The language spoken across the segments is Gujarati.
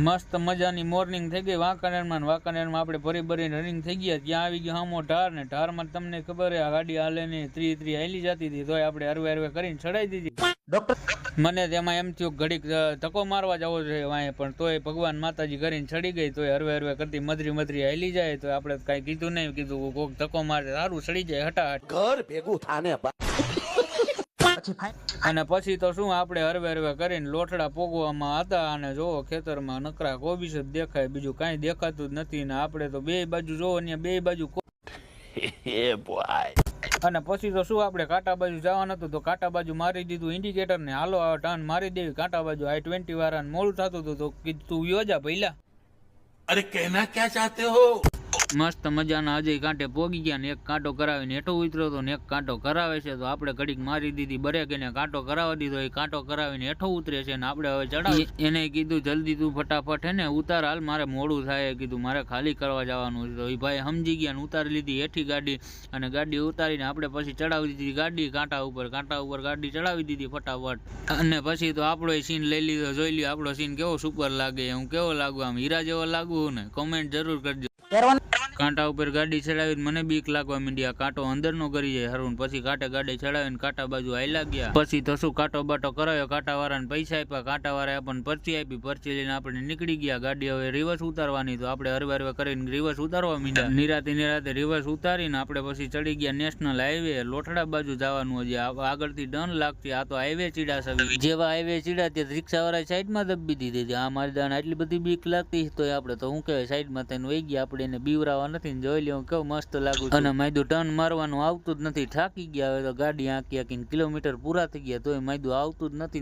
મસ્ત મજાની મોર્નિંગ થઈ ગઈ વાંકાનેરમાં આપણે ભરી ભરીને રનિંગ થઈ ગયા. ત્યાં આવી ગયો હામો ઢાર ને ઢારમાં તમને ખબર હે આ ગાડી હાલે ને 30 હાલી જતી હતી તોય આપણે હરવે કરીને ચડાવી દીધી. મને તેમાં એમ થયું ઘડીક ધક્કો મારવા જવો જોઈએ વાંહે પણ તોય ભગવાન માતાજી કરીને ચડી ગઈ તોય હરવે કરતી મધરી હાલી જાય તો આપણે કાંઈ કીધું નહીં, કીધું કોક ધક્કો મારે સારું ચડી જાય હટાહટ ઘર ભેગું થાને. અને પછી તો શું આપણે હરવે કરીને લોટડા પોગવામાં હતા અને જોવો ખેતરમાં નકરા કોબીજ જ દેખાય, બીજું કાંઈ દેખાતું જ નથી. ને આપણે તો બે બાજુ જોવો ને બે બાજુ અને પછી તો શું આપણે કાંટા બાજુ જવાનું હતું તો કાંટા બાજુ મારી દીધું ઇન્ડિકેટર ને હાલો આ ટર્ન મારી દેવી કાંટા બાજુ. I-20 વાળાને મોડું થતું હતું તો કીધું તું યોજા પહેલા. અરે કહેના ક્યાં ચાહતે હો. મસ્ત મજાના અજય કાંટે પોગી ગયા ને એક કાંટો કરાવીને હેઠો ઉતર્યો હતો ને એક કાંટો કરાવે છે તો આપણે ઘડીક મારી દીધી બરેક એને કાંટો કરાવી દીધો. એ કાંટો કરાવીને હેઠો ઉતરે છે ને આપણે હવે ચડાવી. એને કીધું જલ્દી તું ફટાફટ હે ને ઉતાર હાલ મારે મોડું થાય, કીધું મારે ખાલી કરવા જવાનું છે. તો એ ભાઈ સમજી ગયા ને ઉતારી લીધી હેઠી ગાડી અને ગાડી ઉતારીને આપણે પછી ચડાવી દીધી ગાડી કાંટા ઉપર ગાડી ચડાવી દીધી ફટાફટ. અને પછી તો આપણો સીન લઈ લીધો, જોઈ લ્યો આપણો સીન કેવો સુપર લાગે, હું કેવો લાગુ આમ હીરા જેવો લાગુ ને કોમેન્ટ જરૂર કરજો. કાંટા ઉપર ગાડી ચડાવીને મને બીક લાગવા માંડી, કાંટો અંદર નો કરી જાય હરું. પછી કાંટે ગાડી ચડાવીને કાંટા બાજુ આયલા ગયા. પછી તો શું કાંટો બાટો કરાયો, કાંટા વાળાને પૈસા આપ્યા, કાંટા વાળાએ આપણને પરચી આપી, પરચી લઈને આપણે નીકળી ગયા. ગાડી હવે રિવર્સ ઉતારવાની તો આપણે હરવે કરીને રિવર્સ ઉતારવા માંડ્યા. નિરાતે રિવર્સ ઉતારીને આપણે પછી ચડી ગયા નેશનલ હાઈવે લોઠડા બાજુ જવાનું. હજી આગળથી ડન લાગતી, આ તો હાઈવે ચીડાસવી. જેવા હાઈવે ચીડા ત્યાં રિક્ષા વાળા સાઈડમાં દબી દીધી. આ મારી દાન આટલી બધી બીક લાગતી તો આપણે તો શું કહેવાય સાઈડમાં થઈને વહી ગયા. આપણે એને બીવરાવા નથી, જોઈ લ્યો કેવું મસ્ત લાગુ. અને માયદું ટર્ન મારવાનું આવતું જ નથી, થાકી ગયા. હવે તો ગાડી આંકીને કિલોમીટર પૂરા થઈ ગયા તોય માયદું આવતું જ નથી.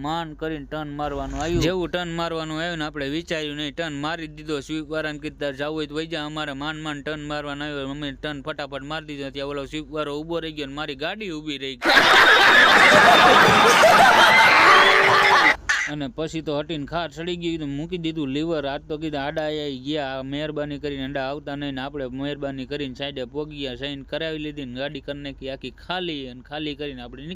માન કરીને ટર્ન મારવાનું આવ્યું. જેવું ટર્ન મારવાનું આવ્યું ને આપણે વિચાર્યું નહીં, ટર્ન મારી દીધો. સ્વીપ વાળાને કીધું જવું હોય તો વહી જા, અમારે માન ટર્ન મારવાનું આવ્યું. અમે ટર્ન ફટાફટ મારી દીધો. ત્યાં ઓલો સ્વીપ વાળો ઉભો રહી ગયો ને મારી ગાડી ઉભી રહી ગઈ. અને પછી તો હટીને ખાર ચડી ગયું, મૂકી દીધું લીવર. આજ તો કીધું આડા આવી ગયા, મહેરબાની કરીને અંડા આવતા નહીં ને આપણે મહેરબાની કરીને સાઈડે પોગી ગયા. સાઈન કરાવી લીધી ને ગાડી કરી નાખી આખી ખાલી. અને ખાલી કરીને આપણે